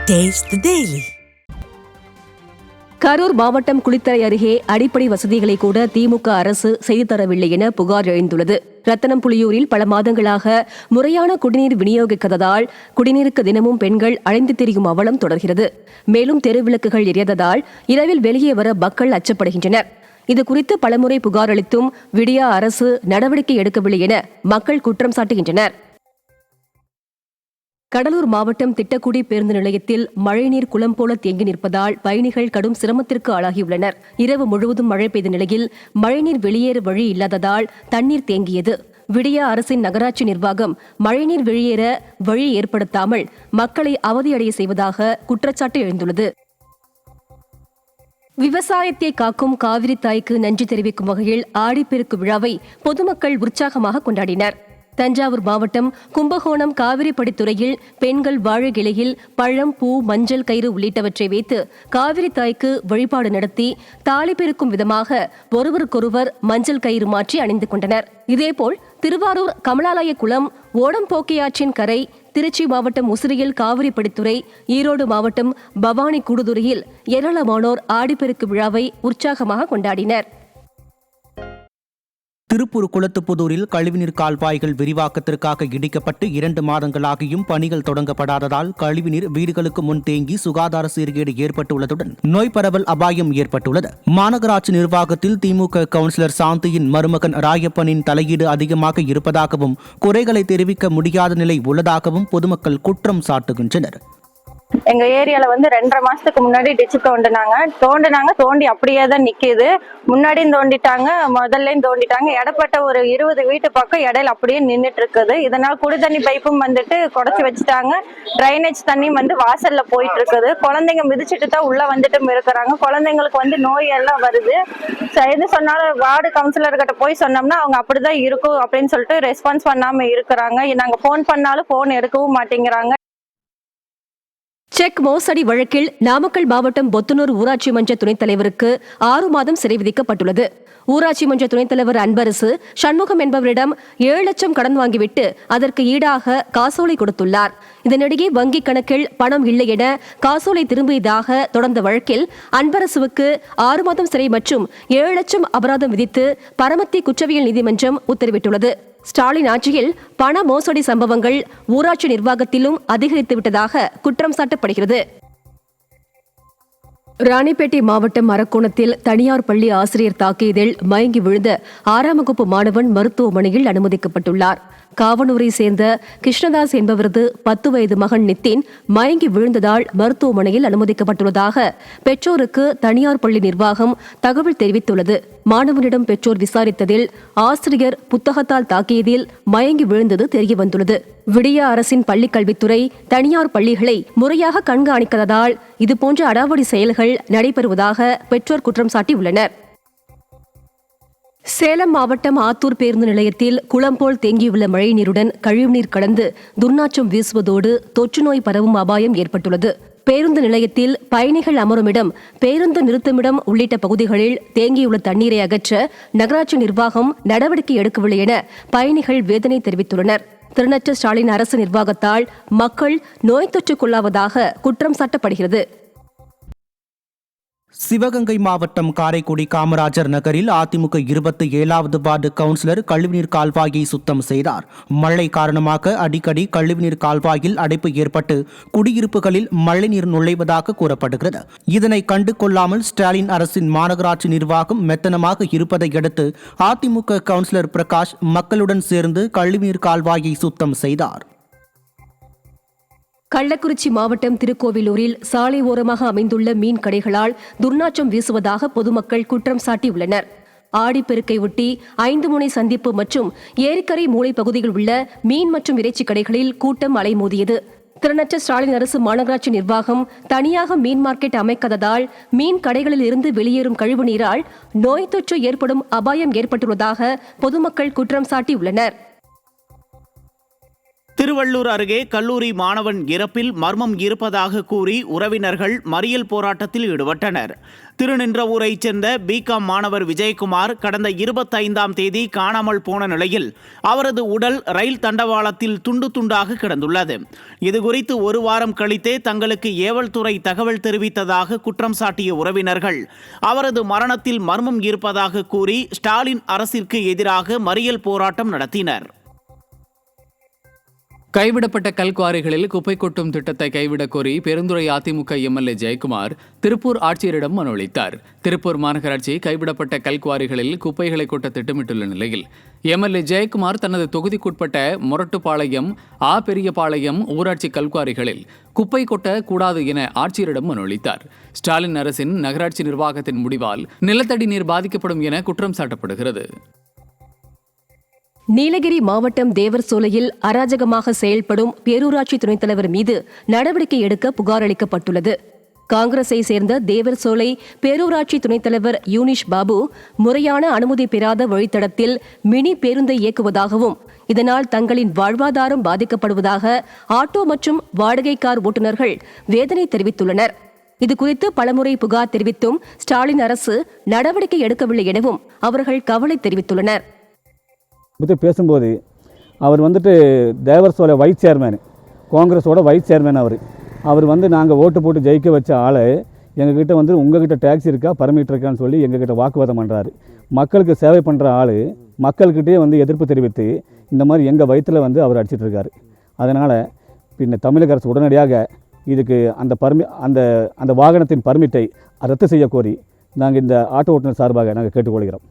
Taste the Daily. Karur மாவட்டம் குளித்தலை அருகே அடிப்படை வசதிகளை கூட திமுக அரசு செய்து தரவில்லை என புகார் எழுந்துள்ளது. ரத்தனம்புலியூரில் பல மாதங்களாக முறையான குடிநீர் விநியோகிக்காததால் குடிநீருக்கு தினமும் பெண்கள் அழைந்து திரியும் அவலம் தொடர்கிறது. மேலும் தெருவிளக்குகள் எரியாததால் இரவில் வெளியே வர மக்கள் அச்சப்படுகின்றனர். இதுகுறித்து பலமுறை புகார் அளித்தும் விடியா அரசு நடவடிக்கை எடுக்கவில்லை என மக்கள் குற்றம் சாட்டுகின்றனர். கடலூர் மாவட்டம் திட்டக்குடி பேருந்து நிலையத்தில் மழைநீர் குளம் போல தேங்கி நிற்பதால் பயணிகள் கடும் சிரமத்திற்கு ஆளாகியுள்ளனர். இரவு முழுவதும் மழை பெய்த நிலையில் மழைநீர் வெளியேற வழி இல்லாததால் தண்ணீர் தேங்கியது. விடியா அரசின் நகராட்சி நிர்வாகம் மழைநீர் வெளியேற வழி ஏற்படுத்தாமல் மக்களை அவதியடைய செய்வதாக குற்றச்சாட்டு எழுந்துள்ளது. விவசாயத்தை காக்கும் காவிரி தாய்க்கு நன்றி தெரிவிக்கும் வகையில் ஆடிப்பெருக்கு விழாவை பொதுமக்கள் உற்சாகமாக கொண்டாடினர். தஞ்சாவூர் மாவட்டம் கும்பகோணம் காவிரி படித்துறையில் பெண்கள் வாழை இலையில் பழம், பூ, மஞ்சள் கயிறு உள்ளிட்டவற்றை வைத்து காவிரி தாய்க்கு வழிபாடு நடத்தி தாலி பெருக்கும் விதமாக ஒருவருக்கொருவர் மஞ்சள் கயிறு மாற்றி அணிந்து கொண்டனர். இதேபோல் திருவாரூர் கமலாலய குளம், ஓடம்போக்கையாற்றின் கரை, திருச்சி மாவட்டம் உசிறியில் காவிரி படித்துறை, ஈரோடு மாவட்டம் பவானி கூடுதுறையில் ஏராளமானோர் ஆடிப்பெருக்கு விழாவை உற்சாகமாக கொண்டாடினர். திருப்பூர் குளத்துப்புதூரில் கழிவுநீர் கால்வாய்கள் விரிவாக்கத்திற்காக இடிக்கப்பட்டு 2 மாதங்களாகியும் பணிகள் தொடங்கப்படாததால் கழிவுநீர் வீடுகளுக்கு முன் தேங்கி சுகாதார சீர்கேடு ஏற்பட்டுள்ளதுடன் நோய் பரவல் அபாயம் ஏற்பட்டுள்ளது. மாநகராட்சி நிர்வாகத்தில் திமுக கவுன்சிலர் சாந்தியின் மருமகன் ராயப்பனின் தலையீடு அதிகமாக இருப்பதாகவும் குறைகளை தெரிவிக்க முடியாத நிலை உள்ளதாகவும் பொதுமக்கள் குற்றம் சாட்டுகின்றனர். எங்க ஏரியால 2.5 மாசத்துக்கு முன்னாடி டிச்சு தோண்டி அப்படியே தான் நிக்குது. முன்னாடியும் தோண்டிட்டாங்க, முதல்லையும் தோண்டிட்டாங்க. இடப்பட்ட ஒரு 20 வீட்டு பக்கம் இடையில அப்படியே நின்றுட்டு இருக்குது. இதனால குடிதண்ணி பைப்பும் குடைச்சி வச்சுட்டாங்க. டிரைனேஜ் தண்ணி வாசல்ல போயிட்டு இருக்குது. குழந்தைங்க மிதிச்சுட்டு தான் உள்ள வந்துட்டும் இருக்கிறாங்க. குழந்தைங்களுக்கு நோய் எல்லாம் வருது. எது சொன்னாலும் வார்டு கவுன்சிலர் கிட்ட போய் சொன்னோம்னா அவங்க அப்படிதான் இருக்கும் அப்படின்னு சொல்லிட்டு ரெஸ்பான்ஸ் பண்ணாம இருக்கிறாங்க. நாங்க போன் பண்ணாலும் போன் எடுக்கவும் மாட்டேங்கிறாங்க. செக் மோசடி வழக்கில் நாமக்கல் மாவட்டம் பொத்தனூர் ஊராட்சி மன்ற துணைத் தலைவருக்கு 6 மாதம் சிறை விதிக்கப்பட்டுள்ளது. ஊராட்சி மன்ற துணைத் தலைவர் அன்பரசு சண்முகம் என்பவரிடம் 7 லட்சம் கடன் வாங்கிவிட்டு அதற்கு ஈடாக காசோலை கொடுத்துள்ளார். இதனிடையே வங்கிக் கணக்கில் பணம் இல்லை என காசோலை திரும்பியதாக தொடர்ந்த வழக்கில் அன்பரசுவுக்கு 6 மாதம் சிறை மற்றும் 7 லட்சம் அபராதம் விதித்து பரமத்தி குற்றவியல் நீதிமன்றம் உத்தரவிட்டுள்ளது. ஸ்டாலின் ஆட்சியில் பண மோசடி சம்பவங்கள் ஊராட்சி நிர்வாகத்திலும் அதிகரித்துவிட்டதாக குற்றம் சாட்டப்படுகிறது. ராணிப்பேட்டை மாவட்டம் அரக்கோணத்தில் தனியார் பள்ளி ஆசிரியர் தாக்கியதில் மயங்கி விழுந்த 6ஆம் வகுப்பு மாணவன் மருத்துவமனையில் அனுமதிக்கப்பட்டுள்ளார். காவனூரை சேர்ந்த கிருஷ்ணதாஸ் என்பவரது 10 வயது மகன் நித்தின் மயங்கி விழுந்ததால் மருத்துவமனையில் அனுமதிக்கப்பட்டுள்ளதாக பெற்றோருக்கு தனியார் பள்ளி நிர்வாகம் தகவல் தெரிவித்துள்ளது. மாணவனிடம் பெற்றோர் விசாரித்ததில் ஆசிரியர் புத்தகத்தால் தாக்கியதில் மயங்கி விழுந்தது தெரியவந்துள்ளது. விடியா அரசின் பள்ளிக் கல்வித்துறை தனியார் பள்ளிகளை முறையாக கண்காணிக்காததால் இதுபோன்ற அடாவடி செயல்கள் நடைபெறுவதாக பெற்றோர் குற்றம் சாட்டியுள்ளனர். சேலம் மாவட்டம் ஆத்தூர் பேருந்து நிலையத்தில் குளம் போல் தேங்கியுள்ள மழைநீருடன் கழிவுநீர் கலந்து துர்நாற்றம் வீசுவதோடு தொற்று நோய் பரவும் அபாயம் ஏற்பட்டுள்ளது. பேருந்து நிலையத்தில் பயணிகள் அமருமிடம், பேருந்து நிறுத்துமிடம் உள்ளிட்ட பகுதிகளில் தேங்கியுள்ள தண்ணீரை அகற்ற நகராட்சி நிர்வாகம் நடவடிக்கை எடுக்கவில்லை என பயணிகள் வேதனை தெரிவித்துள்ளனர். திறனற்ற ஸ்டாலின் அரசு நிர்வாகத்தால் மக்கள் நோய் தொற்றுக்குள்ளாவதாக குற்றம் சாட்டப்படுகிறது. சிவகங்கை மாவட்டம் காரைக்குடி காமராஜர் நகரில் அதிமுக 27வது வார்டு கவுன்சிலர் கழிவுநீர் கால்வாயை சுத்தம் செய்தார். மழை காரணமாக அடிக்கடி கழிவுநீர் கால்வாயில் அடைப்பு ஏற்பட்டு குடியிருப்புகளில் மழைநீர் நுழைவதாக கூறப்படுகிறது. இதனை கண்டு கொள்ளாமல் ஸ்டாலின் அரசின் மாநகராட்சி நிர்வாகம் மெத்தனமாக இருப்பதை அடுத்து அதிமுக கவுன்சிலர் பிரகாஷ் மக்களுடன் சேர்ந்து கழிவுநீர் கால்வாயை சுத்தம் செய்தார். கள்ளக்குறிச்சி மாவட்டம் திருக்கோவிலூரில் சாலை ஓரமாக அமைந்துள்ள மீன் கடைகளால் துர்நாற்றம் வீசுவதாக பொதுமக்கள் குற்றம் சாட்டியுள்ளனர். ஆடிப்பெருக்கை ஒட்டி 5 முனை சந்திப்பு மற்றும் ஏரிக்கரை மூலை பகுதியில் உள்ள மீன் மற்றும் இறைச்சி கடைகளில் கூட்டம் அலைமோதியது. திறனற்ற ஸ்டாலின் அரசு மாநகராட்சி நிர்வாகம் தனியாக மீன் மார்க்கெட் அமைக்காததால் மீன் கடைகளில் இருந்து வெளியேறும் கழிவுநீரால் நோய் தொற்று ஏற்படும் அபாயம் ஏற்பட்டுள்ளதாக பொதுமக்கள் குற்றம் சாட்டியுள்ளனர். திருவள்ளூர் அருகே கல்லூரி மாணவன் இறப்பில் மர்மம் இருப்பதாக கூறி உறவினர்கள் மறியல் போராட்டத்தில் ஈடுபட்டனர். திருநின்றவூரைச் சேர்ந்த பிகாம் மாணவர் விஜயகுமார் கடந்த 25ஆம் தேதி காணாமல் போன நிலையில் அவரது உடல் ரயில் தண்டவாளத்தில் துண்டு துண்டாக கிடந்துள்ளது. இதுகுறித்து ஒரு வாரம் கழித்தே தங்களுக்கு ஏவல் துறை தகவல் தெரிவித்ததாக குற்றம் சாட்டிய உறவினர்கள் அவரது மரணத்தில் மர்மம் இருப்பதாக கூறி ஸ்டாலின் அரசிற்கு எதிராக மறியல் போராட்டம் நடத்தினர். கைவிடப்பட்ட கல்குவாரிகளில் குப்பை கொட்டும் திட்டத்தை கைவிடக் கோரி பெருந்துறை அதிமுக எம்எல்ஏ ஜெயக்குமார் திருப்பூர் ஆட்சியரிடம் மனு அளித்தார். திருப்பூர் மாநகராட்சி கைவிடப்பட்ட கல்குவாரிகளில் குப்பைகளை கொட்ட திட்டமிட்டுள்ள நிலையில் எம்எல்ஏ ஜெயக்குமார் தனது தொகுதிக்குட்பட்ட மொரட்டுப்பாளையம், பெரியபாளையம் ஊராட்சி கல்குவாரிகளில் குப்பை கொட்ட கூடாது என ஆட்சியரிடம் மனு அளித்தார். ஸ்டாலின் அரசின் நகராட்சி நிர்வாகத்தின் முடிவால் நிலத்தடி நீர் பாதிக்கப்படும் என குற்றம் சாட்டப்படுகிறது. நீலகிரி மாவட்டம் தேவர்சோலையில் அராஜகமாக செயல்படும் பேரூராட்சி துணைத் தலைவர் மீது நடவடிக்கை எடுக்க புகார் அளிக்கப்பட்டுள்ளது. காங்கிரஸை சேர்ந்த தேவர்சோலை பேரூராட்சி துணைத் தலைவர் யூனிஷ் பாபு முறையான அனுமதி பெறாத வழித்தடத்தில் மினி பேருந்தை இயக்குவதாகவும் இதனால் தங்களின் வாழ்வாதாரம் பாதிக்கப்படுவதாக ஆட்டோ மற்றும் வாடகை கார் ஓட்டுநர்கள் வேதனை தெரிவித்துள்ளனர். இதுகுறித்து பலமுறை புகார் தெரிவித்தும் ஸ்டாலின் அரசு நடவடிக்கை எடுக்கவில்லை எனவும் அவர்கள் கவலை தெரிவித்துள்ளனர். பற்றி பேசும்போது அவர் தேவர்சோலை வைஸ் சேர்மேன், காங்கிரஸோட வைஸ் சேர்மேன். அவர் நாங்கள் ஓட்டு போட்டு ஜெயிக்க வச்ச ஆளை எங்ககிட்ட உங்ககிட்ட டேக்ஸி இருக்கா, பர்மிட் இருக்கான்னு சொல்லி எங்ககிட்ட வாக்குவாதம் பண்ணுறாரு. மக்களுக்கு சேவை பண்ணுற ஆள் மக்கள்கிட்டே எதிர்ப்பு தெரிவித்து இந்த மாதிரி எங்கள் வயிற்றில் அவர் அடிச்சிட்டு இருக்காரு. அதனால் பின்ன தமிழக அரசு உடனடியாக இதுக்கு அந்த வாகனத்தின் பர்மிட்டை ரத்து செய்ய கோரி நாங்கள் இந்த ஆட்டோ ஓட்டுநர் சார்பாக நாங்கள் கேட்டுக்கொள்கிறோம்.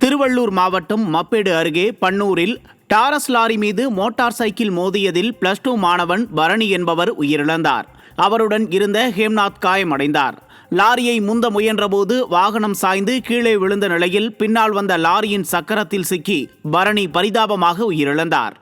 திருவள்ளூர் மாவட்டம் மப்பேடு அருகே பன்னூரில் டாரஸ் லாரி மீது மோட்டார் சைக்கிள் மோதியதில் +2 மாணவன் பரணி என்பவர் உயிரிழந்தார். அவருடன் இருந்த ஹேம்நாத் காயமடைந்தார். லாரியை முந்த முயன்றபோது வாகனம் சாய்ந்து கீழே விழுந்த நிலையில் பின்னால் வந்த லாரியின் சக்கரத்தில் சிக்கி பரணி பரிதாபமாக உயிரிழந்தார்.